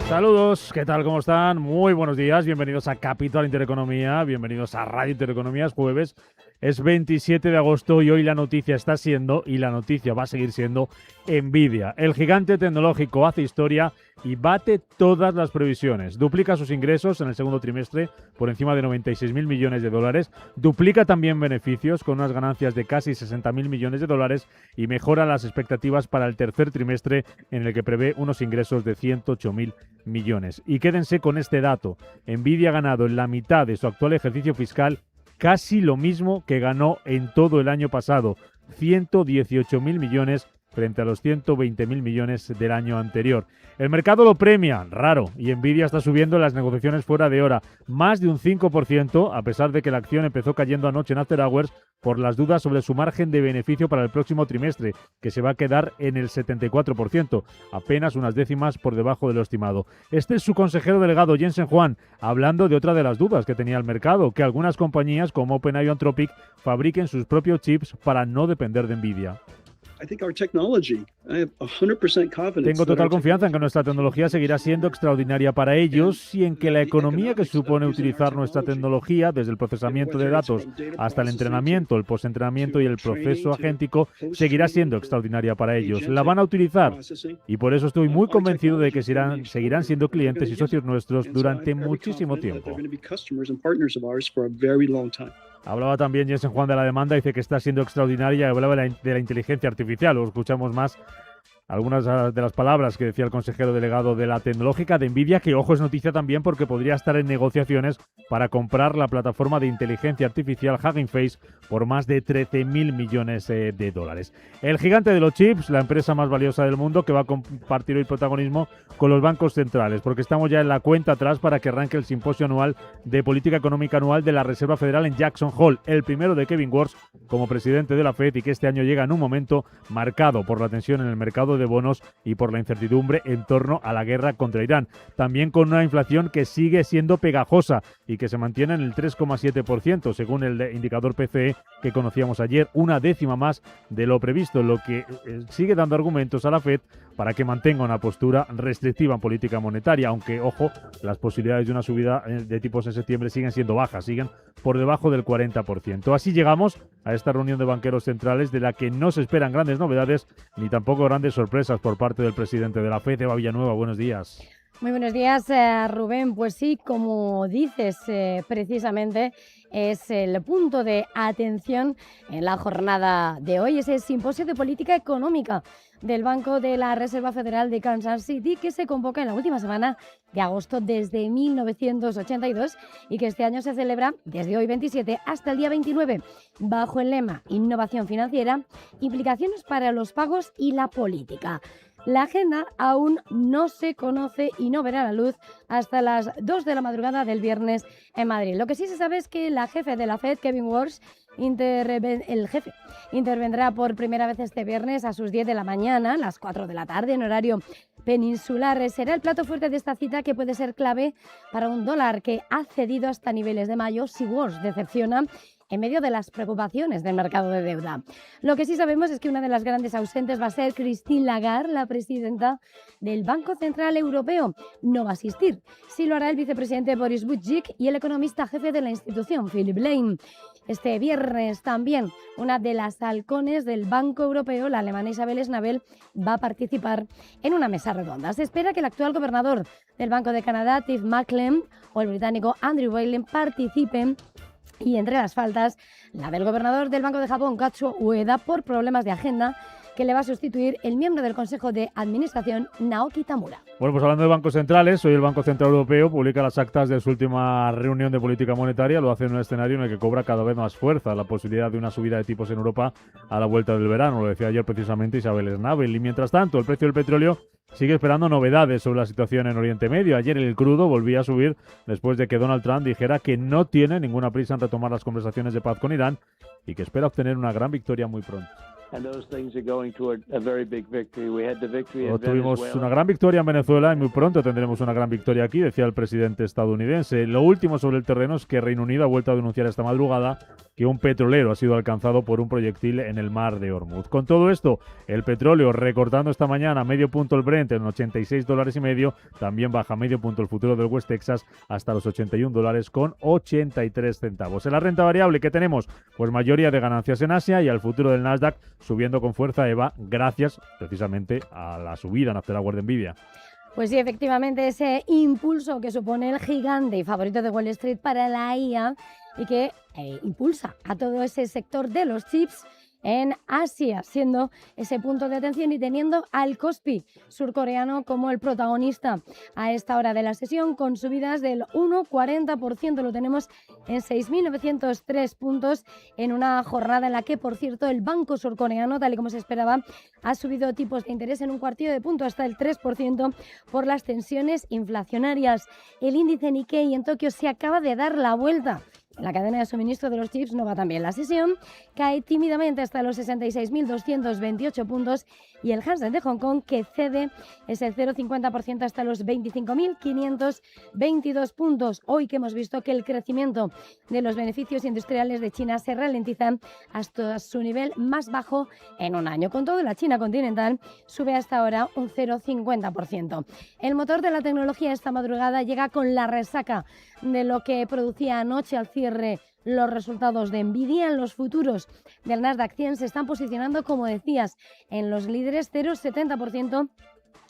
Saludos, ¿qué tal? ¿Cómo están? Muy buenos días, bienvenidos a Capital Intereconomía, bienvenidos a Radio Intereconomía, es jueves, es 27 de agosto y hoy la noticia está siendo, y la noticia va a seguir siendo, Nvidia. El gigante tecnológico hace historia y bate todas las previsiones. Duplica sus ingresos en el segundo trimestre por encima de 96.000 millones de dólares, duplica también beneficios con unas ganancias de casi 60.000 millones de dólares y mejora las expectativas para el tercer trimestre en el que prevé unos ingresos de 108.000 millones. Y quédense con este dato. Nvidia ha ganado en la mitad de su actual ejercicio fiscal casi lo mismo que ganó en todo el año pasado, 118.000 millones frente a los 120.000 millones del año anterior. El mercado lo premia, raro, y Nvidia está subiendo en las negociaciones fuera de hora, más de un 5%, a pesar de que la acción empezó cayendo anoche en After Hours por las dudas sobre su margen de beneficio para el próximo trimestre, que se va a quedar en el 74%, apenas unas décimas por debajo de lo estimado. Este es su consejero delegado, Jensen Huang, hablando de otra de las dudas que tenía el mercado, que algunas compañías como OpenAI o Anthropic fabriquen sus propios chips para no depender de Nvidia. Tengo total confianza en que nuestra tecnología seguirá siendo extraordinaria para ellos y en que la economía que supone utilizar nuestra tecnología, desde el procesamiento de datos hasta el entrenamiento, el postentrenamiento y el proceso agéntico, seguirá siendo extraordinaria para ellos. La van a utilizar y por eso estoy muy convencido de que seguirán siendo clientes y socios nuestros durante muchísimo tiempo. Hablaba también Jensen Huang de la demanda, dice que está siendo extraordinaria, hablaba de la inteligencia artificial. Os escuchamos más algunas de las palabras que decía el consejero delegado de la tecnológica de Nvidia, que ojo, es noticia también porque podría estar en negociaciones para comprar la plataforma de inteligencia artificial Hugging Face por más de 13.000 millones de dólares. El gigante de los chips, la empresa más valiosa del mundo, que va a compartir hoy protagonismo con los bancos centrales, porque estamos ya en la cuenta atrás para que arranque el simposio anual de política económica anual de la Reserva Federal en Jackson Hole, el primero de Kevin Warsh como presidente de la Fed, y que este año llega en un momento marcado por la tensión en el mercado de bonos y por la incertidumbre en torno a la guerra contra Irán. También con una inflación que sigue siendo pegajosa y que se mantiene en el 3,7%, según el indicador PCE que conocíamos ayer, una décima más de lo previsto, lo que sigue dando argumentos a la Fed para que mantenga una postura restrictiva en política monetaria, aunque, ojo, las posibilidades de una subida de tipos en septiembre siguen siendo bajas, siguen por debajo del 40%. Así llegamos a esta reunión de banqueros centrales de la que no se esperan grandes novedades ni tampoco grandes sorpresas por parte del presidente de la FED, Eva Villanueva. Buenos días. Muy buenos días, Rubén. Pues sí, como dices, precisamente es el punto de atención en la jornada de hoy, ese simposio de política económica del Banco de la Reserva Federal de Kansas City, que se convoca en la última semana de agosto desde 1982 y que este año se celebra desde hoy 27 hasta el día 29, bajo el lema Innovación financiera, implicaciones para los pagos y la política. La agenda aún no se conoce y no verá la luz hasta las 2 de la madrugada del viernes en Madrid. Lo que sí se sabe es que la jefe de la Fed, Kevin Warsh, intervendrá por primera vez este viernes a sus 10 de la mañana, las 4 de la tarde, en horario peninsular. Será el plato fuerte de esta cita, que puede ser clave para un dólar que ha cedido hasta niveles de mayo si Warsh decepciona en medio de las preocupaciones del mercado de deuda. Lo que sí sabemos es que una de las grandes ausentes va a ser Christine Lagarde, la presidenta del Banco Central Europeo. No va a asistir. Sí lo hará el vicepresidente Boris Budzik y el economista jefe de la institución, Philip Lane. Este viernes también una de las halcones del Banco Europeo, la alemana Isabel Schnabel, va a participar en una mesa redonda. Se espera que el actual gobernador del Banco de Canadá, Tim Macklem, o el británico Andrew Bailey participen, y entre las faltas, la del gobernador del Banco de Japón, Kazuo Ueda, por problemas de agenda, que le va a sustituir el miembro del Consejo de Administración, Naoki Tamura. Bueno, pues hablando de bancos centrales, hoy el Banco Central Europeo publica las actas de su última reunión de política monetaria. Lo hace en un escenario en el que cobra cada vez más fuerza la posibilidad de una subida de tipos en Europa a la vuelta del verano. Lo decía ayer precisamente Isabel Schnabel. Y mientras tanto, el precio del petróleo sigue esperando novedades sobre la situación en Oriente Medio. Ayer el crudo volvía a subir después de que Donald Trump dijera que no tiene ninguna prisa en retomar las conversaciones de paz con Irán y que espera obtener una gran victoria muy pronto. Tuvimos una gran victoria en Venezuela y muy pronto tendremos una gran victoria aquí, decía el presidente estadounidense. Lo último sobre el terreno es que Reino Unido ha vuelto a denunciar esta madrugada que un petrolero ha sido alcanzado por un proyectil en el mar de Hormuz. Con todo esto, el petróleo recortando esta mañana medio punto el Brent en $86,50, también baja medio punto el futuro del West Texas hasta los $81,83. En la renta variable, ¿qué tenemos? Pues mayoría de ganancias en Asia y al futuro del Nasdaq subiendo con fuerza, Eva, gracias precisamente a la subida en After Hours de Nvidia. Pues sí, efectivamente, ese impulso que supone el gigante y favorito de Wall Street para la IA y que impulsa a todo ese sector de los chips en Asia, siendo ese punto de atención y teniendo al Kospi surcoreano como el protagonista a esta hora de la sesión, con subidas del 1,40%. Lo tenemos en 6.903 puntos en una jornada en la que, por cierto, el banco surcoreano, tal y como se esperaba, ha subido tipos de interés en un cuartillo de punto hasta el 3% por las tensiones inflacionarias. El índice Nikkei en Tokio se acaba de dar la vuelta. La cadena de suministro de los chips no va tan bien. La sesión cae tímidamente hasta los 66.228 puntos y el Hang Seng de Hong Kong, que cede, es el 0,50% hasta los 25.522 puntos. Hoy que hemos visto que el crecimiento de los beneficios industriales de China se ralentiza hasta su nivel más bajo en un año. Con todo, la China continental sube hasta ahora un 0,50%. El motor de la tecnología esta madrugada llega con la resaca de lo que producía anoche al cierre los resultados de Nvidia. En los futuros del Nasdaq 100 se están posicionando, como decías, en los líderes. 0,70%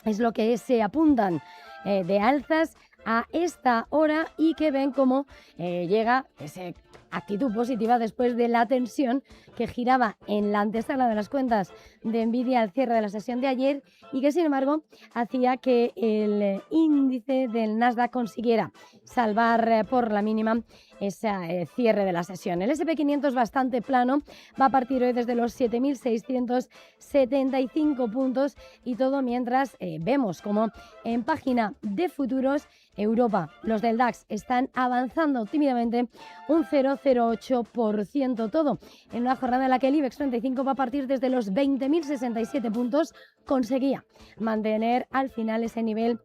es lo que se apuntan de alzas a esta hora y que ven cómo llega esa actitud positiva después de la tensión que giraba en la antesala de las cuentas de Nvidia al cierre de la sesión de ayer y que, sin embargo, hacía que el índice del Nasdaq consiguiera salvar por la mínima ese cierre de la sesión. El S&P 500 bastante plano, va a partir hoy desde los 7.675 puntos y todo mientras vemos como en página de futuros Europa, los del DAX están avanzando tímidamente un 0,08%, todo en una jornada en la que el IBEX 35 va a partir desde los 20.067 puntos, conseguía mantener al final ese nivel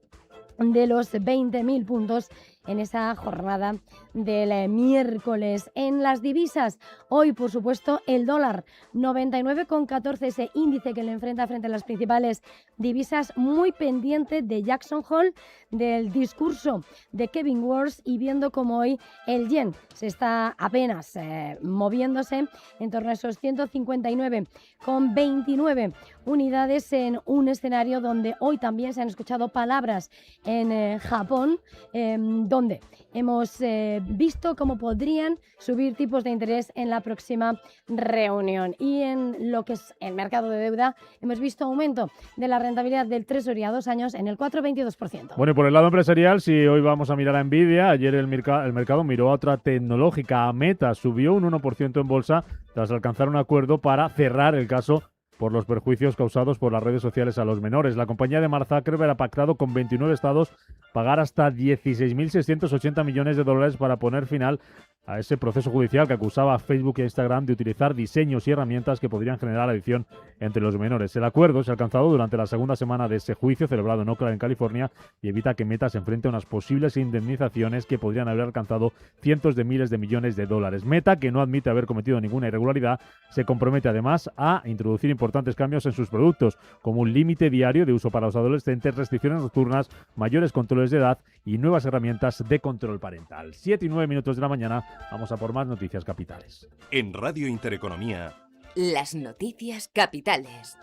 de los 20.000 puntos en esa jornada del miércoles. En las divisas, hoy por supuesto el dólar 99,14, ese índice que le enfrenta frente a las principales divisas, muy pendiente de Jackson Hole, del discurso de Kevin Walsh y viendo cómo hoy el yen se está apenas moviéndose en torno a esos 159,29 unidades en un escenario donde hoy también se han escuchado palabras en Japón, donde hemos visto cómo podrían subir tipos de interés en la próxima reunión. Y en lo que es el mercado de deuda, hemos visto aumento de la rentabilidad del Treasury a 2 años en el 4,22%. Bueno, y por el lado empresarial, si hoy vamos a mirar a Nvidia, ayer el mercado miró a otra tecnológica, a Meta, subió un 1% en bolsa tras alcanzar un acuerdo para cerrar el caso por los perjuicios causados por las redes sociales a los menores. La compañía de Mark Zuckerberg ha pactado con 29 estados pagar hasta 16.680 millones de dólares para poner final a ese proceso judicial que acusaba a Facebook e Instagram de utilizar diseños y herramientas que podrían generar adicción entre los menores. El acuerdo se ha alcanzado durante la segunda semana de ese juicio celebrado en Oakland, en California, y evita que Meta se enfrente a unas posibles indemnizaciones que podrían haber alcanzado cientos de miles de millones de dólares. Meta, que no admite haber cometido ninguna irregularidad, se compromete además a introducir importantes cambios en sus productos, como un límite diario de uso para los adolescentes, restricciones nocturnas, mayores controles de edad y nuevas herramientas de control parental. 7 y 9 minutos de la mañana, vamos a por más noticias capitales. En Radio Intereconomía, las noticias capitales.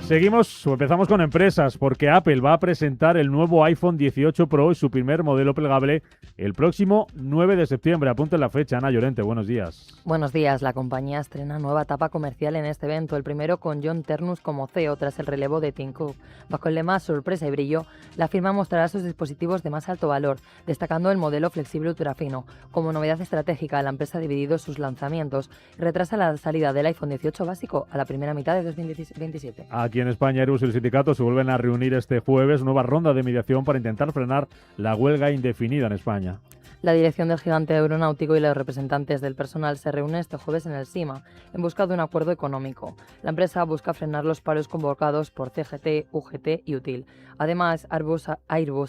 Empezamos con empresas, porque Apple va a presentar el nuevo iPhone 18 Pro y su primer modelo plegable el próximo 9 de septiembre. Apunten la fecha. Ana Llorente, buenos días. Buenos días. La compañía estrena nueva etapa comercial en este evento, el primero con John Ternus como CEO tras el relevo de Tim Cook. Bajo el lema Sorpresa y Brillo, la firma mostrará sus dispositivos de más alto valor, destacando el modelo flexible ultrafino. Como novedad estratégica, la empresa ha dividido sus lanzamientos y retrasa la salida del iPhone 18 básico a la primera mitad de 2027. Aquí en España, Airbus y el sindicato se vuelven a reunir este jueves, nueva ronda de mediación para intentar frenar la huelga indefinida en España. La dirección del gigante aeronáutico y los representantes del personal se reúnen este jueves en el SIMA en busca de un acuerdo económico. La empresa busca frenar los paros convocados por CGT, UGT y UTIL. Además, Airbus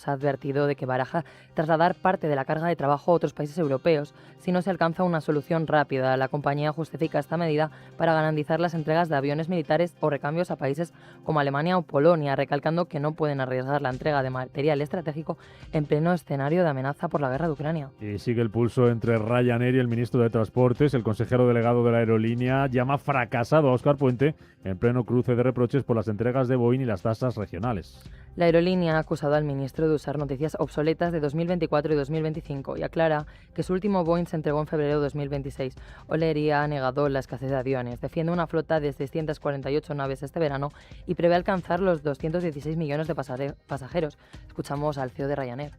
ha advertido de que baraja trasladar parte de la carga de trabajo a otros países europeos si no se alcanza una solución rápida. La compañía justifica esta medida para garantizar las entregas de aviones militares o recambios a países como Alemania o Polonia, recalcando que no pueden arriesgar la entrega de material estratégico en pleno escenario de amenaza por la guerra de Ucrania. Y sigue el pulso entre Ryanair y el ministro de Transportes. El consejero delegado de la aerolínea llama fracasado a Óscar Puente en pleno cruce de reproches por las entregas de Boeing y las tasas regionales. La aerolínea ha acusado al ministro de usar noticias obsoletas de 2024 y 2025 y aclara que su último Boeing se entregó en febrero de 2026. O'Leary ha negado la escasez de aviones, defiende una flota de 648 naves este verano y prevé alcanzar los 216 millones de pasajeros. Escuchamos al CEO de Ryanair.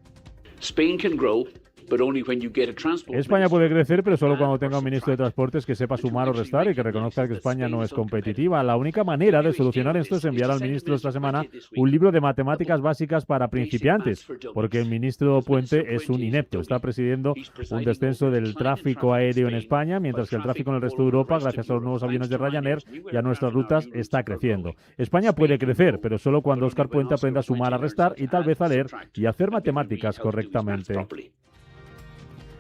España puede crecer, pero solo cuando tenga un ministro de Transportes que sepa sumar o restar y que reconozca que España no es competitiva. La única manera de solucionar esto es enviar al ministro esta semana un libro de matemáticas básicas para principiantes, porque el ministro Puente es un inepto. Está presidiendo un descenso del tráfico aéreo en España, mientras que el tráfico en el resto de Europa, gracias a los nuevos aviones de Ryanair y a nuestras rutas, está creciendo. España puede crecer, pero solo cuando Óscar Puente aprenda a sumar, a restar y tal vez a leer y hacer matemáticas correctamente.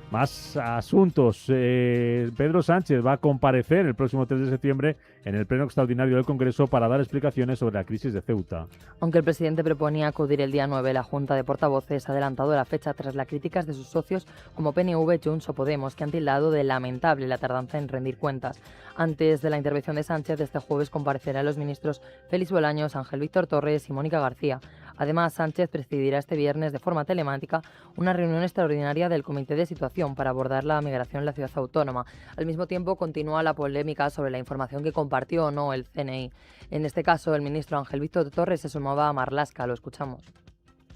Más asuntos. Pedro Sánchez va a comparecer el próximo 3 de septiembre en el pleno extraordinario del Congreso para dar explicaciones sobre la crisis de Ceuta. Aunque el presidente proponía acudir el día 9, la Junta de Portavoces ha adelantado la fecha tras las críticas de sus socios como PNV, Junts o Podemos, que han tildado de lamentable la tardanza en rendir cuentas. Antes de la intervención de Sánchez, este jueves comparecerán los ministros Félix Bolaños, Ángel Víctor Torres y Mónica García. Además, Sánchez presidirá este viernes de forma telemática una reunión extraordinaria del Comité de Situación para abordar la migración en la ciudad autónoma. Al mismo tiempo, continúa la polémica sobre la información que compartió o no el CNI. En este caso, el ministro Ángel Víctor Torres se sumaba a Marlaska. Lo escuchamos.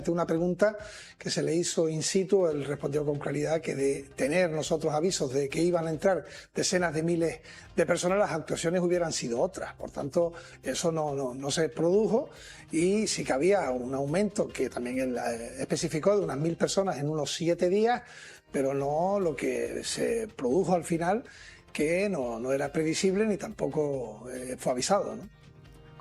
Una pregunta que se le hizo in situ, él respondió con claridad que de tener nosotros avisos de que iban a entrar decenas de miles de personas, las actuaciones hubieran sido otras. Por tanto, eso no se produjo y sí que había un aumento que también él especificó de unas 1.000 personas en unos 7 días, pero no lo que se produjo al final, que no era previsible ni tampoco fue avisado, ¿no?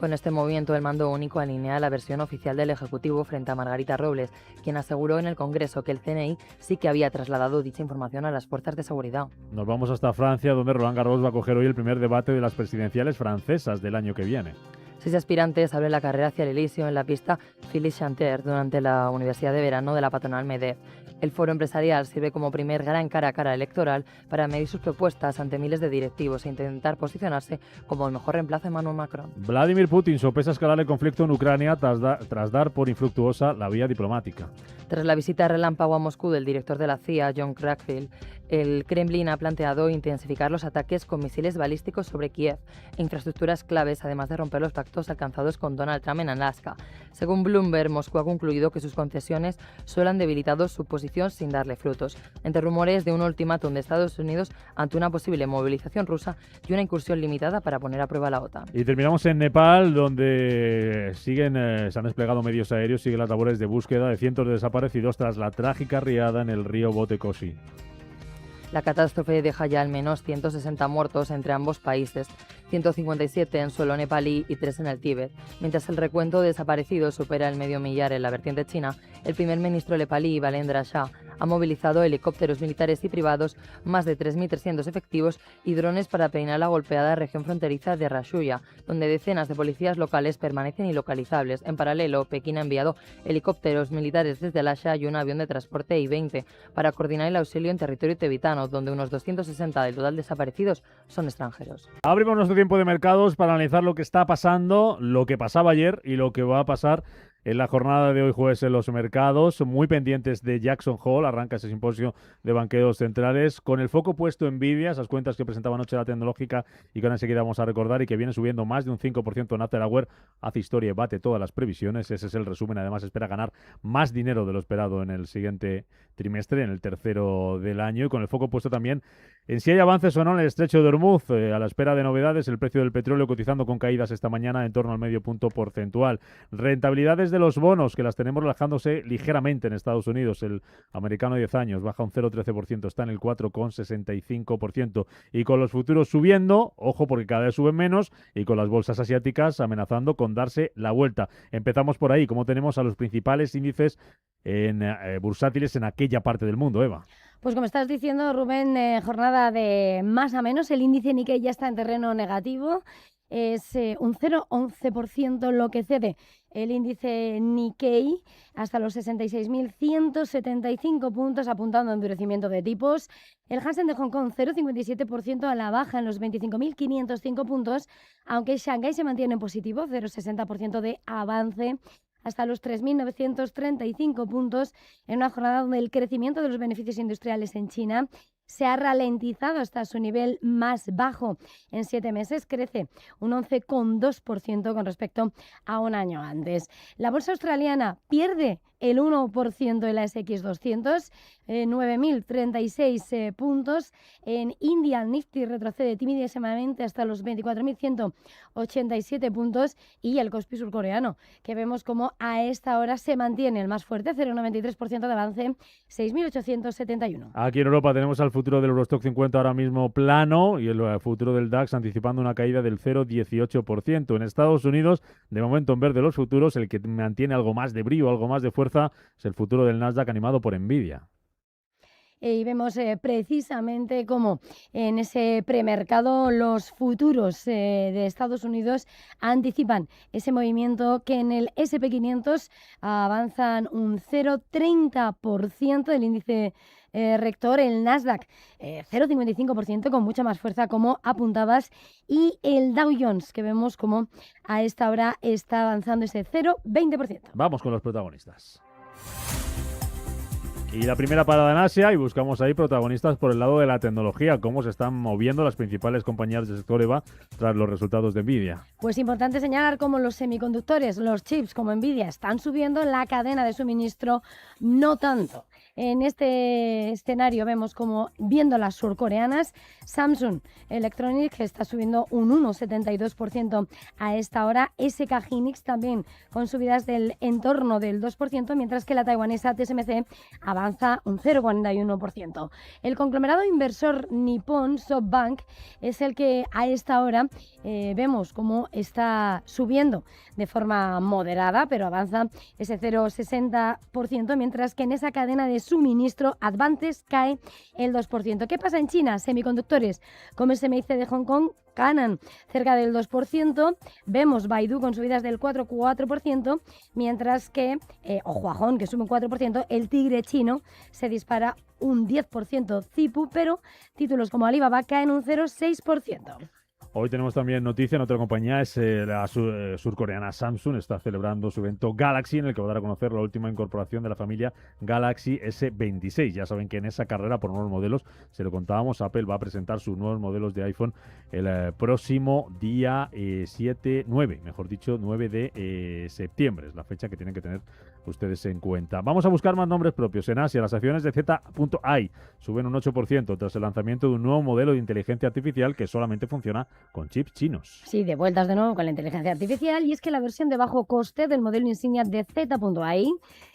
Con este movimiento, el mando único alinea la versión oficial del Ejecutivo frente a Margarita Robles, quien aseguró en el Congreso que el CNI sí que había trasladado dicha información a las fuerzas de seguridad. Nos vamos hasta Francia, donde Roland Garros va a coger hoy el primer debate de las presidenciales francesas del año que viene. 6 aspirantes abren la carrera hacia el Elíseo en la pista Philippe Chantier durante la Universidad de Verano de la patronal MEDEF. El foro empresarial sirve como primer gran cara a cara electoral para medir sus propuestas ante miles de directivos e intentar posicionarse como el mejor reemplazo de Emmanuel Macron. Vladimir Putin sopesa escalar el conflicto en Ucrania tras dar por infructuosa la vía diplomática. Tras la visita relámpago a Moscú del director de la CIA, John Crackfield, el Kremlin ha planteado intensificar los ataques con misiles balísticos sobre Kiev e infraestructuras claves, además de romper los pactos alcanzados con Donald Trump en Alaska. Según Bloomberg, Moscú ha concluido que sus concesiones solo han debilitado su posición sin darle frutos, entre rumores de un ultimátum de Estados Unidos ante una posible movilización rusa y una incursión limitada para poner a prueba la OTAN. Y terminamos en Nepal, donde se han desplegado medios aéreos, siguen las labores de búsqueda de cientos de desaparecidos tras la trágica riada en el río Botekoshi. La catástrofe deja ya al menos 160 muertos entre ambos países, 157 en suelo nepalí y 3 en el Tíbet. Mientras el recuento de desaparecidos supera el medio millar en la vertiente china, el primer ministro nepalí, Balendra Shah, ha movilizado helicópteros militares y privados, más de 3.300 efectivos y drones para peinar la golpeada región fronteriza de Rayuya, donde decenas de policías locales permanecen ilocalizables. En paralelo, Pekín ha enviado helicópteros militares desde Lhasa y un avión de transporte I-20 para coordinar el auxilio en territorio tibetano, donde unos 260 del total desaparecidos son extranjeros. Abrimos nuestro tiempo de mercados para analizar lo que está pasando, lo que pasaba ayer y lo que va a pasar en la jornada de hoy jueves en los mercados. Muy pendientes de Jackson Hole, arranca ese simposio de banqueros centrales, con el foco puesto en Nvidia, esas cuentas que presentaba anoche la tecnológica y que ahora enseguida vamos a recordar, y que viene subiendo más de un 5% en After Hour, hace historia y bate todas las previsiones. Ese es el resumen. Además, espera ganar más dinero de lo esperado en el siguiente trimestre, en el tercero del año, y con el foco puesto también Si hay avances o no en el estrecho de Hormuz, a la espera de novedades, el precio del petróleo cotizando con caídas esta mañana en torno al medio punto porcentual. Rentabilidades de los bonos, que las tenemos relajándose ligeramente en Estados Unidos. El americano 10 años baja un 0,13%, está en el 4,65%. Y con los futuros subiendo, ojo porque cada vez suben menos, y con las bolsas asiáticas amenazando con darse la vuelta. Empezamos por ahí, como tenemos a los principales índices bursátiles en aquella parte del mundo, Eva. Pues como estás diciendo, Rubén, jornada de más a menos. El índice Nikkei ya está en terreno negativo. Es un 0,11% lo que cede el índice Nikkei hasta los 66.175 puntos, apuntando a endurecimiento de tipos. El Hansen de Hong Kong, 0,57% a la baja en los 25.505 puntos, aunque Shanghái se mantiene en positivo, 0,60% de avance hasta los 3.935 puntos, en una jornada donde el crecimiento de los beneficios industriales en China se ha ralentizado hasta su nivel más bajo en 7 meses, crece un 11,2% con respecto a un año antes. La bolsa australiana pierde el 1% en la SX200, 9.036 puntos. En India, el Nifty retrocede timidísimamente hasta los 24.187 puntos. Y el Kospi surcoreano, que vemos como a esta hora se mantiene el más fuerte, 0,93% de avance, 6.871. Aquí en Europa tenemos al futuro del Eurostock 50 ahora mismo plano y el futuro del DAX anticipando una caída del 0,18%. En Estados Unidos, de momento en verde los futuros, el que mantiene algo más de brío, algo más de fuerza, es el futuro del Nasdaq animado por Nvidia. Y vemos precisamente cómo en ese premercado los futuros de Estados Unidos anticipan ese movimiento, que en el SP500 avanzan un 0,30% del índice rector, el Nasdaq 0,55% con mucha más fuerza, como apuntabas, y el Dow Jones, que vemos como a esta hora está avanzando ese 0,20%. Vamos con los protagonistas. Y la primera parada en Asia, y buscamos ahí protagonistas por el lado de la tecnología, cómo se están moviendo las principales compañías del sector, Eva, tras los resultados de Nvidia. Pues importante señalar cómo los semiconductores, los chips como Nvidia, están subiendo, la cadena de suministro no tanto. En este escenario vemos como, viendo las surcoreanas, Samsung Electronics está subiendo un 1,72% a esta hora, SK Hynix también con subidas del entorno del 2%, mientras que la taiwanesa TSMC avanza un 0,41%. El conglomerado inversor nipón SoftBank es el que a esta hora vemos cómo está subiendo de forma moderada, pero avanza ese 0,60%, mientras que en esa cadena de suministro Advantes cae el 2%. ¿Qué pasa en China? Semiconductores como SMIC de Hong Kong ganan cerca del 2%, vemos Baidu con subidas del 4,4%, mientras que Huajón, que sube un 4%, el tigre chino se dispara un 10%, Zipu, pero títulos como Alibaba caen un 0,6%. Hoy tenemos también noticia en otra compañía, es la surcoreana Samsung, está celebrando su evento Galaxy, en el que va a dar a conocer la última incorporación de la familia Galaxy S26. Ya saben que en esa carrera por nuevos modelos, se lo contábamos, Apple va a presentar sus nuevos modelos de iPhone el próximo día 9 de septiembre, es la fecha que tienen que tener ustedes en cuenta. Vamos a buscar más nombres propios. En Asia, las acciones de Z.ai suben un 8% tras el lanzamiento de un nuevo modelo de inteligencia artificial que solamente funciona con chips chinos. Sí, de vueltas de nuevo con la inteligencia artificial, y es que la versión de bajo coste del modelo insignia de Z.ai,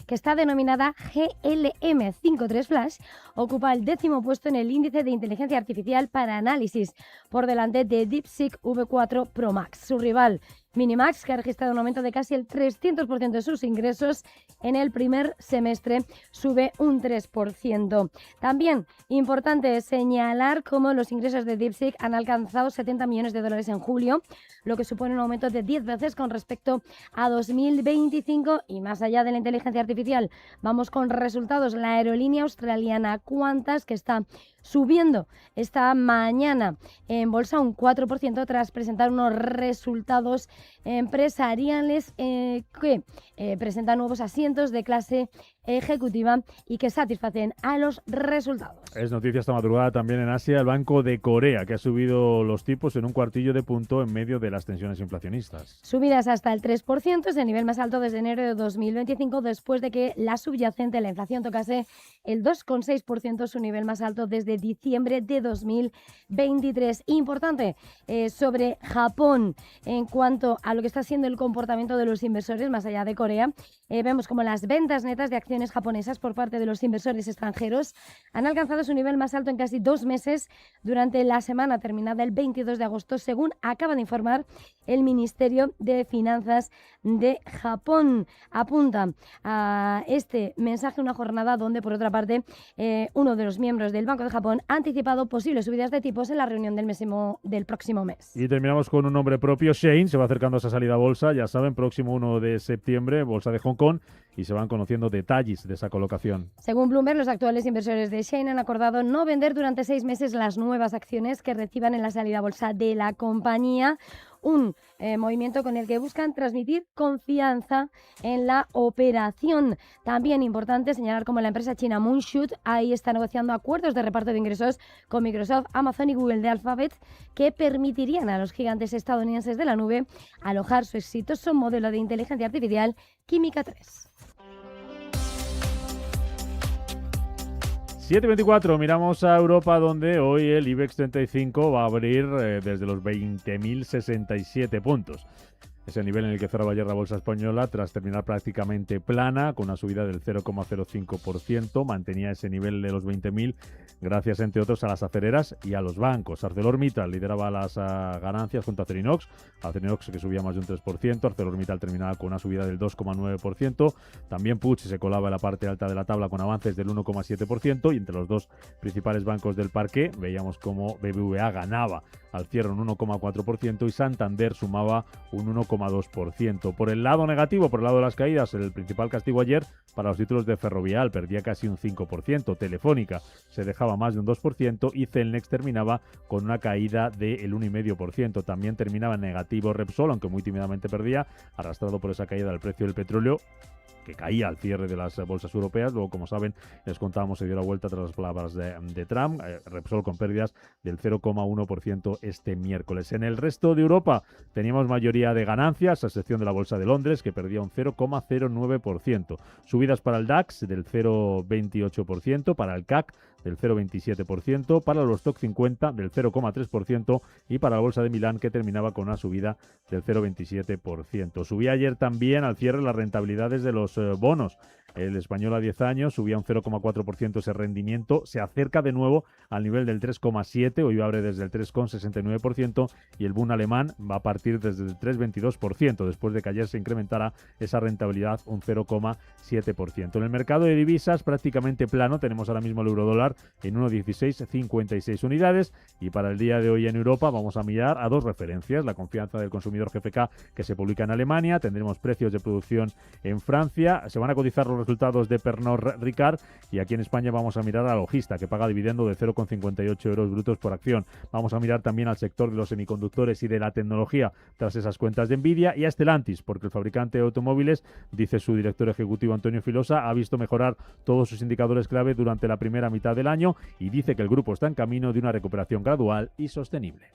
que está denominada GLM53 Flash, ocupa el 10º puesto en el índice de inteligencia artificial para análisis, por delante de DeepSeek V4 Pro Max. Su rival Minimax, que ha registrado un aumento de casi el 300% de sus ingresos en el primer semestre, sube un 3%. También importante señalar cómo los ingresos de DeepSeek han alcanzado $70 millones en julio, lo que supone un aumento de 10 veces con respecto a 2025. Y más allá de la inteligencia artificial, vamos con resultados. La aerolínea australiana Qantas, que está subiendo esta mañana en bolsa un 4% tras presentar unos resultados empresariales que presentan nuevos asientos de clase ejecutiva y que satisfacen a los resultados. Es noticia esta madrugada también en Asia, el Banco de Corea, que ha subido los tipos en un cuartillo de punto en medio de las tensiones inflacionistas. Subidas hasta el 3%, es el nivel más alto desde enero de 2025, después de que la subyacente, la inflación, tocase el 2,6%, su nivel más alto desde de diciembre de 2023. Importante sobre Japón en cuanto a lo que está siendo el comportamiento de los inversores más allá de Corea. Vemos como las ventas netas de acciones japonesas por parte de los inversores extranjeros han alcanzado su nivel más alto en casi 2 meses durante la semana terminada el 22 de agosto, según acaba de informar el Ministerio de Finanzas de Japón. Apunta a este mensaje una jornada donde, por otra parte, uno de los miembros del Banco de Japón ha anticipado posibles subidas de tipos en la reunión del próximo mes. Y terminamos con un nombre propio. Shein se va acercando a esa salida a bolsa, ya saben, próximo 1 de septiembre, bolsa de Hong Kong, y se van conociendo detalles de esa colocación. Según Bloomberg, los actuales inversores de Shein han acordado no vender durante 6 meses las nuevas acciones que reciban en la salida a bolsa de la compañía. Un movimiento con el que buscan transmitir confianza en la operación. También importante señalar cómo la empresa china Moonshoot ahí está negociando acuerdos de reparto de ingresos con Microsoft, Amazon y Google de Alphabet que permitirían a los gigantes estadounidenses de la nube alojar su exitoso modelo de inteligencia artificial Química 3. 7:24, miramos a Europa, donde hoy el IBEX 35 va a abrir desde los 20.067 puntos. Es el nivel en el que cerraba ayer la bolsa española tras terminar prácticamente plana, con una subida del 0,05%. Mantenía ese nivel de los 20.000 gracias, entre otros, a las acereras y a los bancos. ArcelorMittal lideraba las ganancias junto a Acerinox. Acerinox que subía más de un 3%. ArcelorMittal terminaba con una subida del 2,9%. También Puig se colaba en la parte alta de la tabla con avances del 1,7%. Y entre los dos principales bancos del parque veíamos como BBVA ganaba al cierre un 1,4% y Santander sumaba un 1,2%. Por el lado negativo, por el lado de las caídas, el principal castigo ayer para los títulos de Ferrovial, perdía casi un 5%. Telefónica se dejaba más de un 2% y Celnex terminaba con una caída del 1,5%. También terminaba en negativo Repsol, aunque muy tímidamente perdía, arrastrado por esa caída del precio del petróleo, que caía al cierre de las bolsas europeas. Luego, como saben, les contábamos, se dio la vuelta tras las palabras de Trump. Repsol con pérdidas del 0,1% este miércoles. En el resto de Europa teníamos mayoría de ganancias, a excepción de la bolsa de Londres, que perdía un 0,09%. Subidas para el DAX del 0,28%, para el CAC del 0,27%, para los Stock 50 del 0,3% y para la bolsa de Milán, que terminaba con una subida del 0,27%. Subía ayer también al cierre las rentabilidades de los bonos. El español a 10 años subía un 0,4% ese rendimiento, se acerca de nuevo al nivel del 3,7%, hoy abre desde el 3,69%, y el Bund alemán va a partir desde el 3,22%, después de que ayer se incrementara esa rentabilidad un 0,7%. En el mercado de divisas prácticamente plano, tenemos ahora mismo el eurodólar en 1,1656 unidades, y para el día de hoy en Europa vamos a mirar a dos referencias: la confianza del consumidor GfK, que se publica en Alemania, tendremos precios de producción en Francia, se van a cotizar los resultados de Pernod Ricard, y aquí en España vamos a mirar a Logista, que paga dividendo de 0,58 euros brutos por acción. Vamos a mirar también al sector de los semiconductores y de la tecnología tras esas cuentas de Nvidia, y a Stellantis, porque el fabricante de automóviles, dice su director ejecutivo Antonio Filosa, ha visto mejorar todos sus indicadores clave durante la primera mitad del año y dice que el grupo está en camino de una recuperación gradual y sostenible.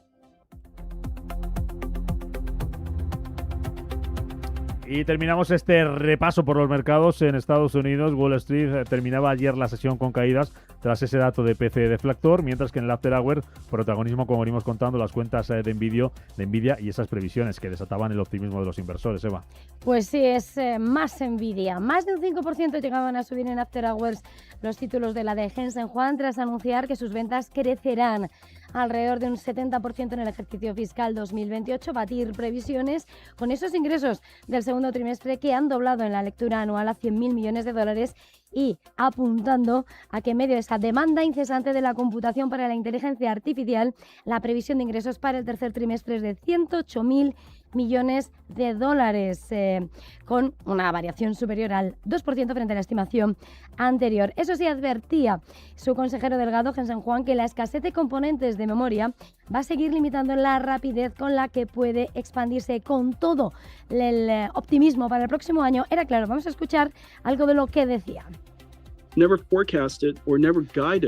Y terminamos este repaso por los mercados en Estados Unidos. Wall Street terminaba ayer la sesión con caídas tras ese dato de PCE deflactor, mientras que en el After Hour, protagonismo, como venimos contando, las cuentas de Nvidia y esas previsiones que desataban el optimismo de los inversores. Eva. Pues sí, es más Nvidia. Más de un 5% llegaban a subir en After Hours los títulos de la de Jensen Huang tras anunciar que sus ventas crecerán alrededor de un 70% en el ejercicio fiscal 2028, batir previsiones con esos ingresos del segundo trimestre que han doblado en la lectura anual a $100.000 millones y apuntando a que en medio de esa demanda incesante de la computación para la inteligencia artificial, la previsión de ingresos para el tercer trimestre es de $108.000 millones, con una variación superior al 2% frente a la estimación anterior. Eso sí, advertía su consejero delegado, Jensen Huang, que la escasez de componentes de memoria va a seguir limitando la rapidez con la que puede expandirse. Con todo el optimismo para el próximo año, era claro. Vamos a escuchar algo de lo que decía.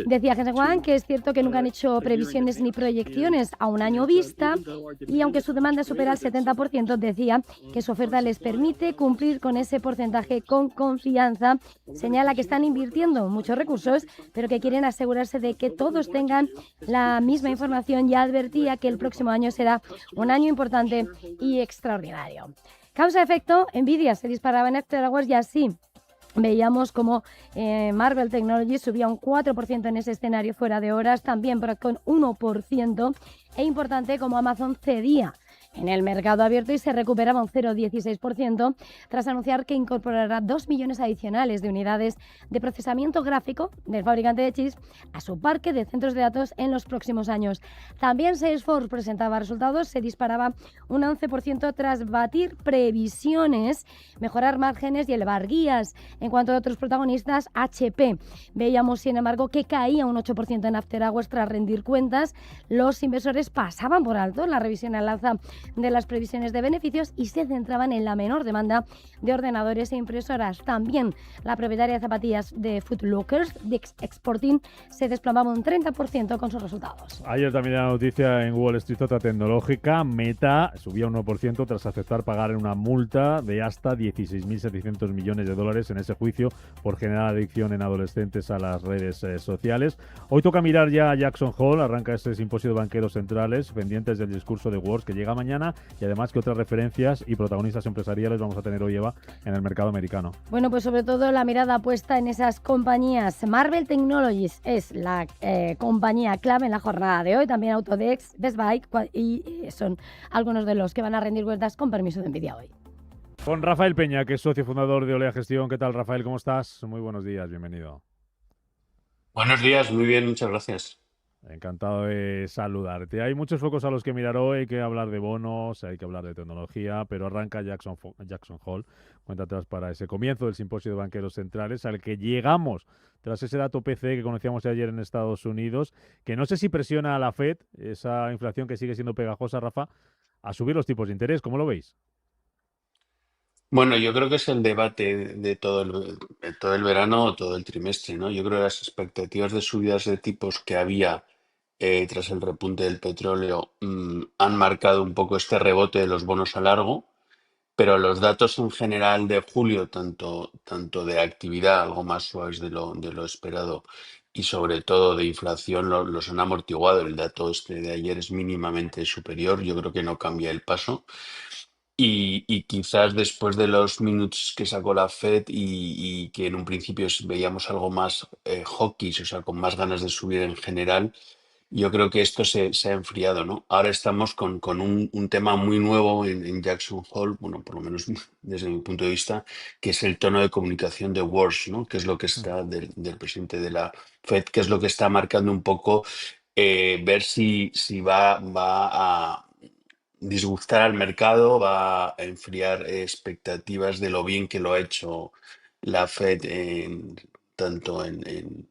Decía Heng Wang que es cierto que nunca han hecho previsiones ni proyecciones a un año vista y aunque su demanda supera el 70%, decía que su oferta les permite cumplir con ese porcentaje con confianza. Señala que están invirtiendo muchos recursos, pero que quieren asegurarse de que todos tengan la misma información y advertía que el próximo año será un año importante y extraordinario. Causa-efecto, Nvidia se disparaba en After Hours y así veíamos como Marvell Technologies subía un 4% en ese escenario fuera de horas, también Broadcom 1%, e importante como Amazon cedía en el mercado abierto y se recuperaba un 0,16% tras anunciar que incorporará 2 millones adicionales de unidades de procesamiento gráfico del fabricante de chips a su parque de centros de datos en los próximos años. También Salesforce presentaba resultados, se disparaba un 11% tras batir previsiones, mejorar márgenes y elevar guías. En cuanto a otros protagonistas, HP. Veíamos, sin embargo, que caía un 8% en After Hours tras rendir cuentas. Los inversores pasaban por alto la revisión al alza de las previsiones de beneficios y se centraban en la menor demanda de ordenadores e impresoras. También la propietaria de zapatillas de Foot Locker, Dick's Sporting, se desplomaba un 30% con sus resultados. Ayer también la noticia en Wall Street, otra tecnológica, Meta subía un 1% tras aceptar pagar una multa de hasta 16.700 millones de dólares en ese juicio por generar adicción en adolescentes a las redes sociales. Hoy toca mirar ya a Jackson Hole, arranca ese simposio de banqueros centrales pendientes del discurso de Wall que llega mañana y además que otras referencias y protagonistas empresariales vamos a tener hoy, Eva, en el mercado americano. Bueno, pues sobre todo la mirada puesta en esas compañías. Marvell Technologies es la compañía clave en la jornada de hoy, también Autodesk, Best Buy y son algunos de los que van a rendir cuentas con permiso de Nvidia hoy. Con Rafael Peña, que es socio fundador de Olea Gestión. ¿Qué tal, Rafael? ¿Cómo estás? Muy buenos días, bienvenido. Buenos días, muy bien, muchas gracias. Encantado de saludarte. Hay muchos focos a los que mirar hoy, hay que hablar de bonos, hay que hablar de tecnología, pero arranca Jackson Hole. Cuéntanos para ese comienzo del simposio de banqueros centrales al que llegamos tras ese dato PCE que conocíamos ayer en Estados Unidos, que no sé si presiona a la Fed, esa inflación que sigue siendo pegajosa, Rafa, a subir los tipos de interés. ¿Cómo lo veis? Bueno, yo creo que es el debate de todo el verano o todo el trimestre, ¿no? Yo creo que las expectativas de subidas de tipos que había tras el repunte del petróleo han marcado un poco este rebote de los bonos a largo, pero los datos en general de julio, tanto de actividad, algo más suaves de lo esperado, y sobre todo de inflación, los han amortiguado. El dato este de ayer es mínimamente superior, yo creo que no cambia el paso. Y quizás después de los minutos que sacó la Fed y que en un principio veíamos algo más hawkish, o sea, con más ganas de subir en general, yo creo que esto se ha enfriado, ¿no? Ahora estamos con un tema muy nuevo en Jackson Hole, bueno, por lo menos desde mi punto de vista, que es el tono de comunicación de Walsh, ¿no? Que es lo que está del presidente de la Fed, que es lo que está marcando un poco ver si va a disgustar al mercado, va a enfriar expectativas de lo bien que lo ha hecho la Fed tanto en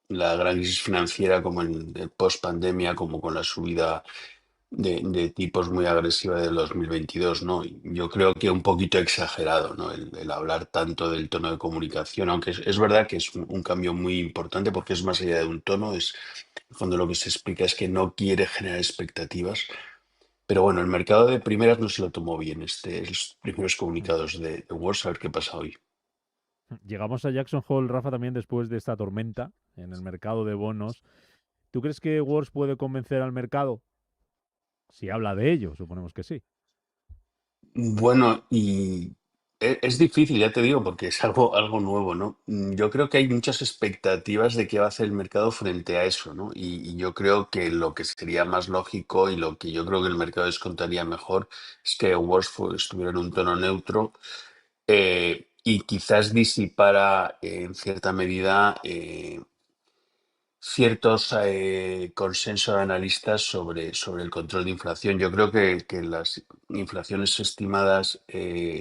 la gran crisis financiera como en el post-pandemia, como con la subida de tipos muy agresiva del 2022, ¿no? Y yo creo que un poquito exagerado, ¿no? El hablar tanto del tono de comunicación, aunque es verdad que es un cambio muy importante porque es más allá de un tono, en el fondo lo que se explica es que no quiere generar expectativas. Pero bueno, el mercado de primeras no se lo tomó bien, los primeros comunicados de Wall, a ver qué pasa hoy. Llegamos a Jackson Hole, Rafa, también después de esta tormenta en el mercado de bonos. ¿Tú crees que Wall puede convencer al mercado? Si habla de ello, suponemos que sí. Bueno, y es difícil, ya te digo, porque es algo nuevo, ¿no? Yo creo que hay muchas expectativas de qué va a hacer el mercado frente a eso, ¿no? Y yo creo que lo que sería más lógico y lo que yo creo que el mercado descontaría mejor es que Wall estuviera en un tono neutro y quizás disipara en cierta medida ciertos consensos de analistas sobre el control de inflación. Yo creo que las inflaciones estimadas,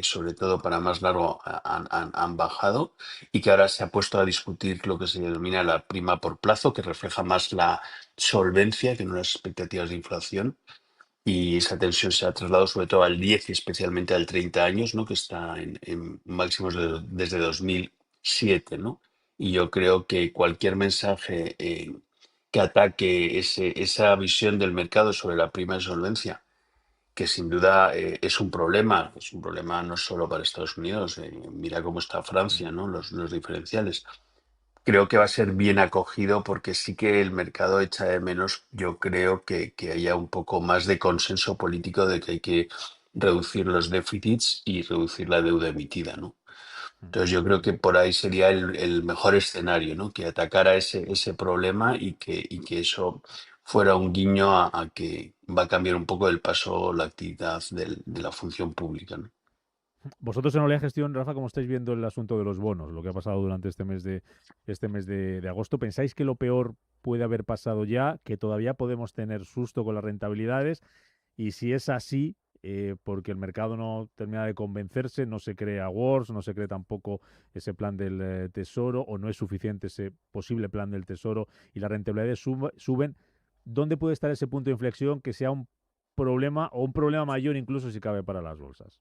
sobre todo para más largo, han bajado y que ahora se ha puesto a discutir lo que se denomina la prima por plazo, que refleja más la solvencia que no las expectativas de inflación. Y esa tensión se ha trasladado sobre todo al 10 y especialmente al 30 años, ¿no? Que está en máximos desde 2007, ¿no? y yo creo que cualquier mensaje que ataque esa visión del mercado sobre la prima de solvencia, que sin duda es un problema no solo para Estados Unidos, mira cómo está Francia, ¿no? Los diferenciales. Creo que va a ser bien acogido porque sí que el mercado echa de menos, yo creo que haya un poco más de consenso político de que hay que reducir los déficits y reducir la deuda emitida, ¿no? Entonces yo creo que por ahí sería el mejor escenario, ¿no? Que atacara ese problema y que eso fuera un guiño a que va a cambiar un poco el paso la actividad de la función pública, ¿no? Vosotros en Olea Gestión, Rafa, ¿cómo estáis viendo el asunto de los bonos, lo que ha pasado durante este mes de agosto? ¿Pensáis que lo peor puede haber pasado ya, que todavía podemos tener susto con las rentabilidades? Y si es así, porque el mercado no termina de convencerse, no se cree Awards, no se cree tampoco ese plan del Tesoro, o no es suficiente ese posible plan del Tesoro y las rentabilidades suben, ¿dónde puede estar ese punto de inflexión que sea un problema o un problema mayor incluso si cabe para las bolsas?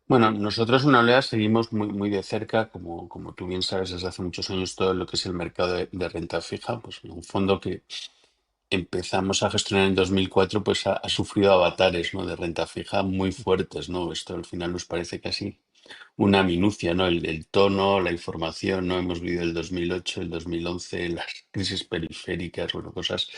Bueno, nosotros en Olea seguimos muy de cerca, como tú bien sabes, desde hace muchos años todo lo que es el mercado de renta fija, pues un fondo que empezamos a gestionar en 2004, pues ha sufrido avatares, ¿no? De renta fija muy fuertes, ¿no? Esto al final nos parece casi una minucia, ¿no? El tono, la información, ¿no? Hemos vivido el 2008, el 2011, las crisis periféricas, bueno, cosas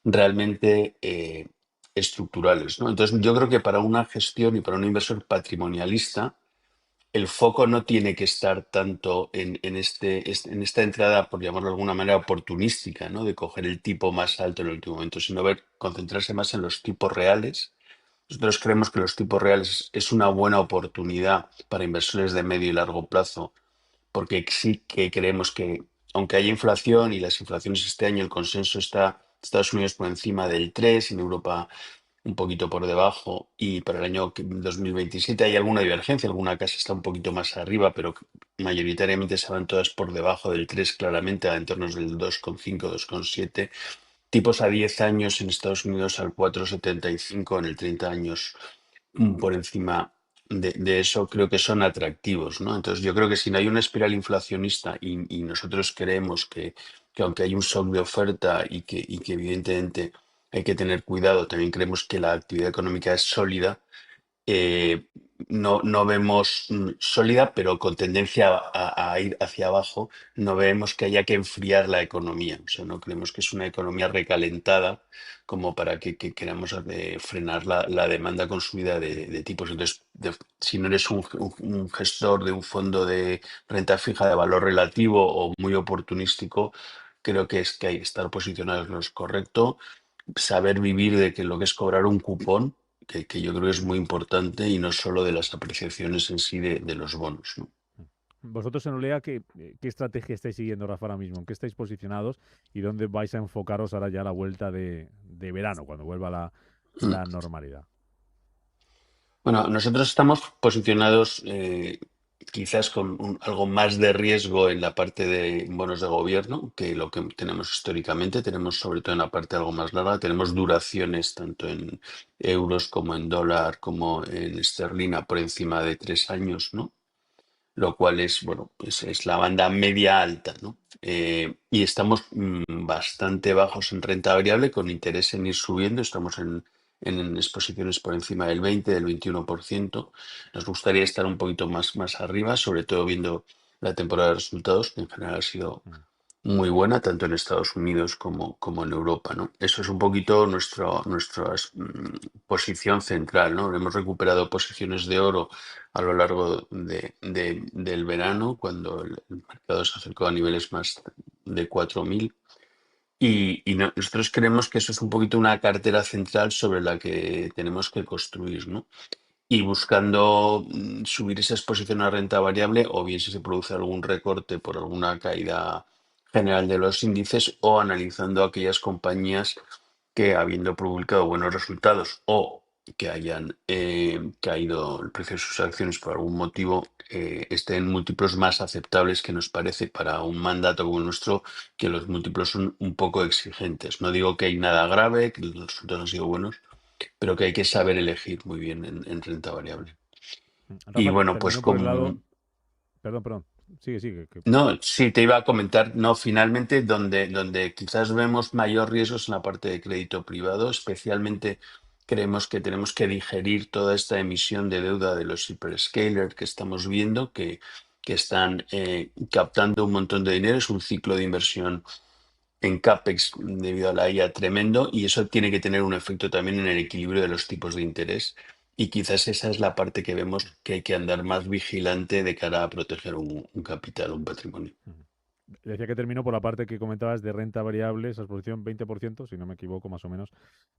realmente estructurales, ¿no? Entonces, yo creo que para una gestión y para un inversor patrimonialista, el foco no tiene que estar tanto en esta entrada, por llamarlo de alguna manera, oportunística, ¿no? De coger el tipo más alto en el último momento, sino concentrarse más en los tipos reales. Nosotros creemos que los tipos reales es una buena oportunidad para inversores de medio y largo plazo, porque sí que creemos que, aunque haya inflación y las inflaciones este año, el consenso está Estados Unidos por encima del 3, en Europa un poquito por debajo, y para el año 2027 hay alguna divergencia, alguna casa está un poquito más arriba, pero mayoritariamente se van todas por debajo del 3 claramente, a entornos del 2,5, 2,7. Tipos a 10 años en Estados Unidos al 4,75, en el 30 años por encima de eso, creo que son atractivos, ¿no? Entonces yo creo que si no hay una espiral inflacionista y nosotros creemos que aunque hay un shock de oferta y que evidentemente hay que tener cuidado, también creemos que la actividad económica es sólida, eh, no vemos sólida, pero con tendencia a ir hacia abajo, no vemos que haya que enfriar la economía. O sea, no creemos que es una economía recalentada como para que queramos frenar la demanda con subida de tipos. Entonces, si no eres un gestor de un fondo de renta fija de valor relativo o muy oportunístico, creo que es que hay que estar posicionados en lo correcto, saber vivir de que lo que es cobrar un cupón, que yo creo que es muy importante y no solo de las apreciaciones en sí de los bonos, ¿no? Vosotros en Olea, ¿qué estrategia estáis siguiendo, Rafa, ahora mismo? ¿En qué estáis posicionados y dónde vais a enfocaros ahora ya a la vuelta de verano, cuando vuelva Mm. la normalidad? Bueno, nosotros estamos posicionados quizás con algo más de riesgo en la parte de bonos de gobierno que lo que tenemos históricamente. Tenemos sobre todo en la parte algo más larga, tenemos duraciones tanto en euros como en dólar como en esterlina por encima de 3 años, ¿no? Lo cual es, bueno, pues es la banda media alta, ¿no? Y estamos bastante bajos en renta variable, con interés en ir subiendo. Estamos en exposiciones por encima del 20, del 21%. Nos gustaría estar un poquito más arriba, sobre todo viendo la temporada de resultados, que en general ha sido Mm. muy buena, tanto en Estados Unidos como en Europa, ¿no? Eso es un poquito nuestra posición central, ¿no? Hemos recuperado posiciones de oro a lo largo del verano, cuando el mercado se acercó a niveles más de 4.000. Y nosotros creemos que eso es un poquito una cartera central sobre la que tenemos que construir, ¿no? Y buscando subir esa exposición a renta variable, o bien si se produce algún recorte por alguna caída general de los índices, o analizando aquellas compañías que, habiendo publicado buenos resultados o que hayan caído el precio de sus acciones por algún motivo, estén en múltiplos más aceptables, que nos parece para un mandato como el nuestro, que los múltiplos son un poco exigentes. No digo que hay nada grave, que los resultados han sido buenos, pero que hay que saber elegir muy bien en renta variable. Y Rafa, bueno, pues termino por el lado. con... Perdón, perdón. Sigue. No, sí, te iba a comentar, no, finalmente donde quizás vemos mayor riesgo es en la parte de crédito privado, especialmente creemos que tenemos que digerir toda esta emisión de deuda de los hyperscalers que estamos viendo, que están captando un montón de dinero, es un ciclo de inversión en CAPEX debido a la IA tremendo y eso tiene que tener un efecto también en el equilibrio de los tipos de interés y quizás esa es la parte que vemos que hay que andar más vigilante de cara a proteger un capital, un patrimonio. Decía que terminó por la parte que comentabas de renta variable, esa exposición 20%, si no me equivoco, más o menos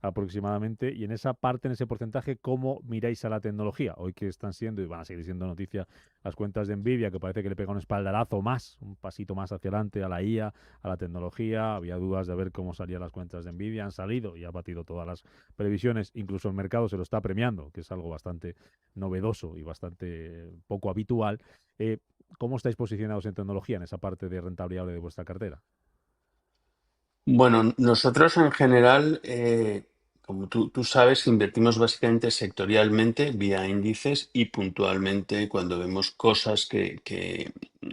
aproximadamente. Y en esa parte, en ese porcentaje, ¿cómo miráis a la tecnología? Hoy que están siendo y van a seguir siendo noticia las cuentas de Nvidia, que parece que le pega un espaldarazo más, un pasito más hacia adelante a la IA, a la tecnología. Había dudas de ver cómo salían las cuentas de Nvidia, han salido y ha batido todas las previsiones. Incluso el mercado se lo está premiando, que es algo bastante novedoso y bastante poco habitual. ¿Cómo estáis posicionados en tecnología en esa parte de renta variable de vuestra cartera? Bueno, nosotros en general, como tú sabes, invertimos básicamente sectorialmente vía índices y puntualmente cuando vemos cosas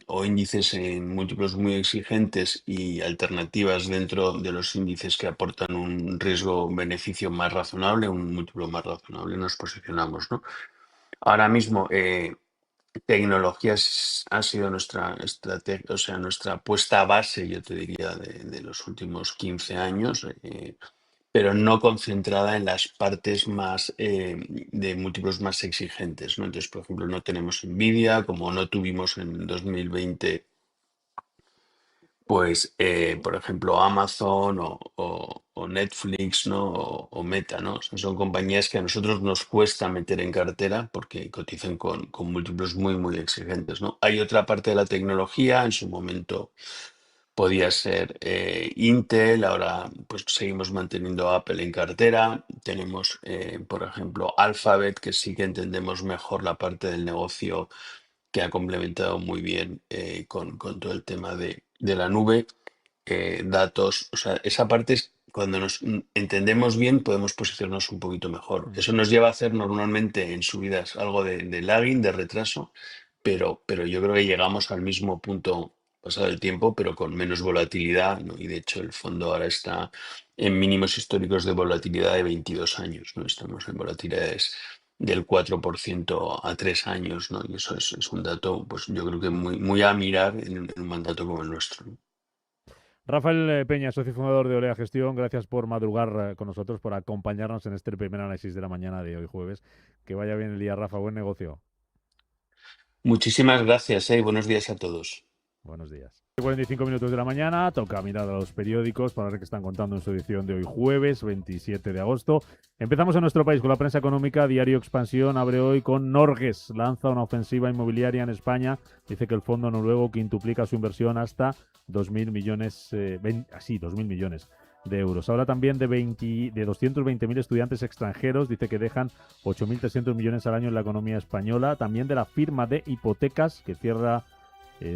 o índices en múltiplos muy exigentes y alternativas dentro de los índices que aportan un riesgo-beneficio más razonable, un múltiplo más razonable, nos posicionamos, ¿no? Ahora mismo, tecnologías ha sido nuestra estrategia, o sea, nuestra apuesta base, yo te diría, de los últimos 15 años, pero no concentrada en las partes más de múltiplos más exigentes, ¿no? Entonces, por ejemplo, no tenemos Nvidia, como no tuvimos en 2020 pues, por ejemplo, Amazon o Netflix, ¿no? O Meta, ¿no? O sea, son compañías que a nosotros nos cuesta meter en cartera porque cotizan con múltiplos muy, muy exigentes, ¿no? Hay otra parte de la tecnología, en su momento podía ser Intel, ahora pues seguimos manteniendo Apple en cartera. Tenemos, por ejemplo, Alphabet, que sí que entendemos mejor la parte del negocio que ha complementado muy bien con todo el tema de la nube, datos, o sea, esa parte es cuando nos entendemos bien podemos posicionarnos un poquito mejor. Eso nos lleva a hacer normalmente en subidas algo de lagging, de retraso, pero yo creo que llegamos al mismo punto pasado el tiempo, pero con menos volatilidad, ¿no? Y de hecho el fondo ahora está en mínimos históricos de volatilidad de 22 años, ¿no? Estamos en volatilidades del 4% a 3 años, ¿no? Y eso es un dato, pues yo creo que muy, muy a mirar en un mandato como el nuestro, ¿no? Rafael Peña, socio fundador de Olea Gestión, gracias por madrugar con nosotros, por acompañarnos en este primer análisis de la mañana de hoy jueves. Que vaya bien el día, Rafa, buen negocio. Muchísimas gracias, buenos días a todos. Buenos días. 45 minutos de la mañana, toca mirar a los periódicos para ver qué están contando en su edición de hoy jueves, 27 de agosto. Empezamos en nuestro país con la prensa económica. Diario Expansión abre hoy con Norges, lanza una ofensiva inmobiliaria en España. Dice que el fondo noruego quintuplica su inversión hasta 2.000 millones, 2.000 millones de euros. Habla también de 220.000 estudiantes extranjeros, dice que dejan 8.300 millones al año en la economía española. También de la firma de hipotecas que cierra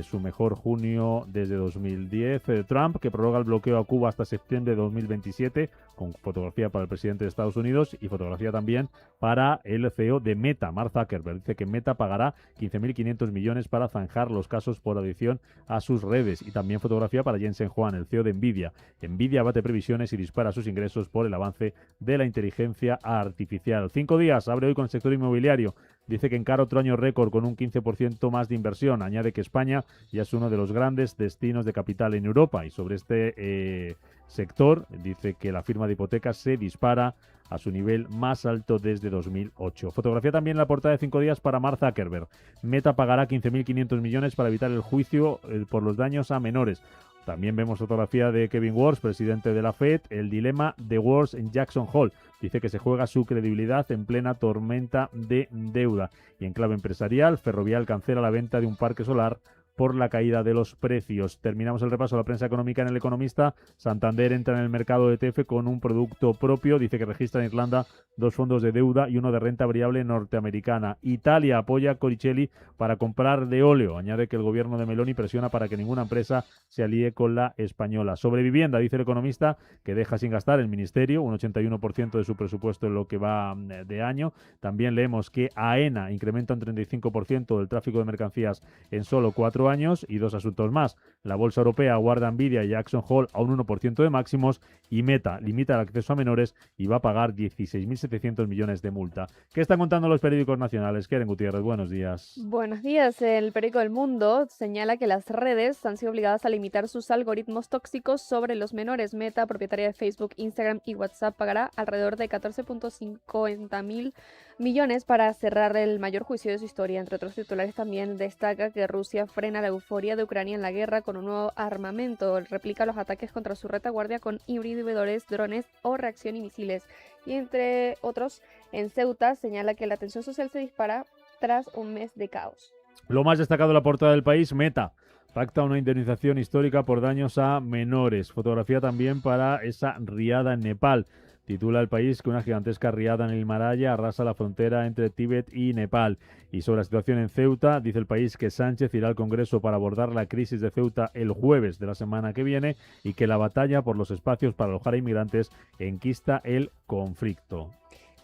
su mejor junio desde 2010. Trump, que prorroga el bloqueo a Cuba hasta septiembre de 2027, con fotografía para el presidente de Estados Unidos y fotografía también para el CEO de Meta, Mark Zuckerberg. Dice que Meta pagará 15.500 millones para zanjar los casos por adicción a sus redes. Y también fotografía para Jensen Huang, el CEO de Nvidia. Nvidia bate previsiones y dispara sus ingresos por el avance de la inteligencia artificial. 5 días, abre hoy con el sector inmobiliario. Dice que encara otro año récord con un 15% más de inversión. Añade que España ya es uno de los grandes destinos de capital en Europa. Y sobre este sector, dice que la firma de hipotecas se dispara a su nivel más alto desde 2008. Fotografía también en la portada de 5 días para Mark Zuckerberg. Meta pagará 15.500 millones para evitar el juicio por los daños a menores. También vemos fotografía de Kevin Warsh, presidente de la Fed, el dilema de Warsh en Jackson Hole. Dice que se juega su credibilidad en plena tormenta de deuda. Y en clave empresarial, Ferrovial cancela la venta de un parque solar por la caída de los precios. Terminamos el repaso de la prensa económica en El Economista. Santander entra en el mercado de ETF con un producto propio. Dice que registra en Irlanda 2 fondos de deuda y uno de renta variable norteamericana. Italia apoya a Coricelli para comprar de óleo. Añade que el gobierno de Meloni presiona para que ninguna empresa se alíe con la española. Sobre vivienda, dice El Economista que deja sin gastar el Ministerio un 81% de su presupuesto en lo que va de año. También leemos que AENA incrementa un 35% del tráfico de mercancías en solo 4 4 años y 2 asuntos más. La bolsa europea guarda Nvidia y Jackson Hole a un 1% de máximos y Meta limita el acceso a menores y va a pagar 16.700 millones de multa. ¿Qué están contando los periódicos nacionales? Keren Gutiérrez, buenos días. Buenos días. El periódico El Mundo señala que las redes han sido obligadas a limitar sus algoritmos tóxicos sobre los menores. Meta, propietaria de Facebook, Instagram y WhatsApp, pagará alrededor de 14.50 millones para cerrar el mayor juicio de su historia. Entre otros titulares también destaca que Rusia frena la euforia de Ucrania en la guerra con un nuevo armamento. Replica los ataques contra su retaguardia con hibridadores, drones o reacción y misiles. Y entre otros, en Ceuta señala que la tensión social se dispara tras un mes de caos. Lo más destacado de la portada del País, Meta pacta una indemnización histórica por daños a menores. Fotografía también para esa riada en Nepal. Titula El País que una gigantesca riada en el Himalaya arrasa la frontera entre Tíbet y Nepal. Y sobre la situación en Ceuta, dice El País que Sánchez irá al Congreso para abordar la crisis de Ceuta el jueves de la semana que viene y que la batalla por los espacios para alojar a inmigrantes enquista el conflicto.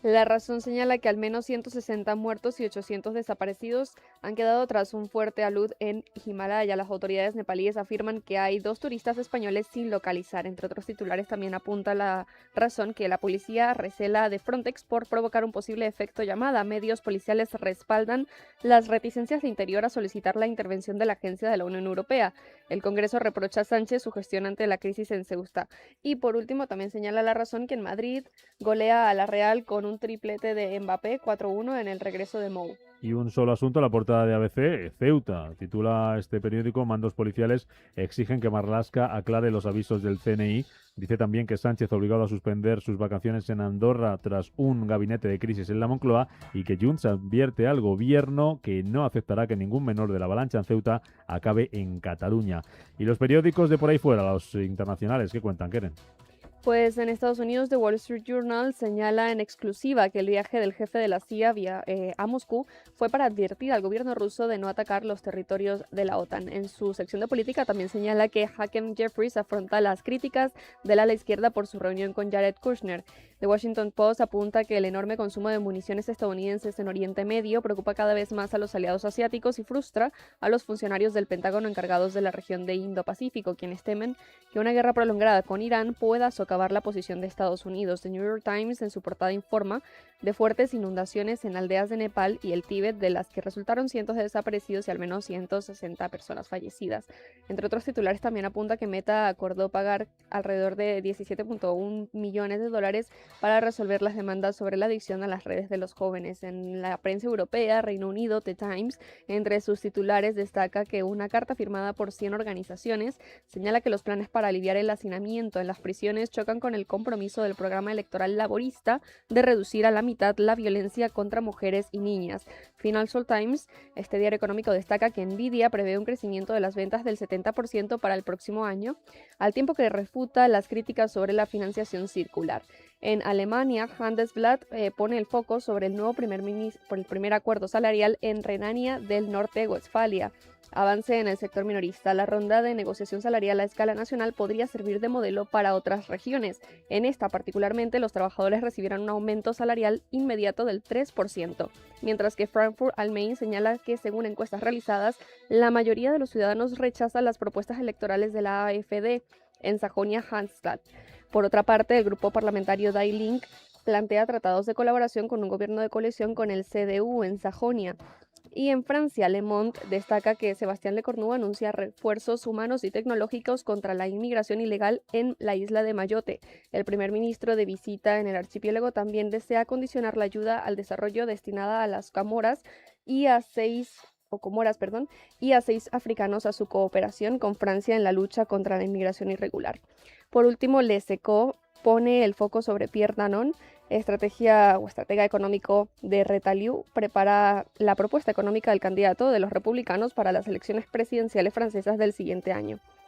La Razón señala que al menos 160 muertos y 800 desaparecidos han quedado tras un fuerte alud en Himalaya. Las autoridades nepalíes afirman que hay 2 turistas españoles sin localizar. Entre otros titulares también apunta La Razón que la policía recela de Frontex por provocar un posible efecto llamada. Medios policiales respaldan las reticencias de Interior a solicitar la intervención de la agencia de la Unión Europea. El Congreso reprocha a Sánchez su gestión ante la crisis en Ceuta. Y por último también señala La Razón que en Madrid golea a la Real con un triplete de Mbappé, 4-1 en el regreso de Mou. Y un solo asunto, la portada de ABC, Ceuta. Titula este periódico, mandos policiales exigen que Marlaska aclare los avisos del CNI. Dice también que Sánchez obligado a suspender sus vacaciones en Andorra tras un gabinete de crisis en la Moncloa y que Junts advierte al gobierno que no aceptará que ningún menor de la avalancha en Ceuta acabe en Cataluña. Y los periódicos de por ahí fuera, los internacionales, ¿qué cuentan, Keren? Pues en Estados Unidos, The Wall Street Journal señala en exclusiva que el viaje del jefe de la CIA a Moscú fue para advertir al gobierno ruso de no atacar los territorios de la OTAN. En su sección de política también señala que Hakeem Jeffries afronta las críticas del ala izquierda por su reunión con Jared Kushner. The Washington Post apunta que el enorme consumo de municiones estadounidenses en Oriente Medio preocupa cada vez más a los aliados asiáticos y frustra a los funcionarios del Pentágono encargados de la región de Indo-Pacífico, quienes temen que una guerra prolongada con Irán pueda socavar la posición de Estados Unidos. The New York Times en su portada informa de fuertes inundaciones en aldeas de Nepal y el Tíbet, de las que resultaron cientos de desaparecidos y al menos 160 personas fallecidas. Entre otros titulares también apunta que Meta acordó pagar alrededor de 17.1 millones de dólares para resolver las demandas sobre la adicción a las redes de los jóvenes. En la prensa europea, Reino Unido, The Times, entre sus titulares destaca que una carta firmada por 100 organizaciones señala que los planes para aliviar el hacinamiento en las prisiones chocan con el compromiso del programa electoral laborista de reducir a la mitad la violencia contra mujeres y niñas. Financial Times, este diario económico, destaca que Nvidia prevé un crecimiento de las ventas del 70% para el próximo año, al tiempo que refuta las críticas sobre la financiación circular. En Alemania, Handelsblatt pone el foco sobre el nuevo primer acuerdo salarial en Renania del Norte-Westfalia. Avance en el sector minorista. La ronda de negociación salarial a escala nacional podría servir de modelo para otras regiones. En esta, particularmente, los trabajadores recibirán un aumento salarial inmediato del 3%, mientras que Frankfurt al Main señala que, según encuestas realizadas, la mayoría de los ciudadanos rechaza las propuestas electorales de la AfD en Sajonia-Anhalt. Por otra parte, el grupo parlamentario Die Linke plantea tratados de colaboración con un gobierno de coalición con el CDU en Sajonia. Y en Francia, Le Monde destaca que Sebastián Lecornu anuncia refuerzos humanos y tecnológicos contra la inmigración ilegal en la isla de Mayotte. El primer ministro de visita en el archipiélago también desea condicionar la ayuda al desarrollo destinada a las Comoras y a 6 africanos a su cooperación con Francia en la lucha contra la inmigración irregular. Por último, Les Echos pone el foco sobre Pierre Danone, estratega económico de Retaliu, prepara la propuesta económica del candidato de los republicanos para las elecciones presidenciales francesas del siguiente año.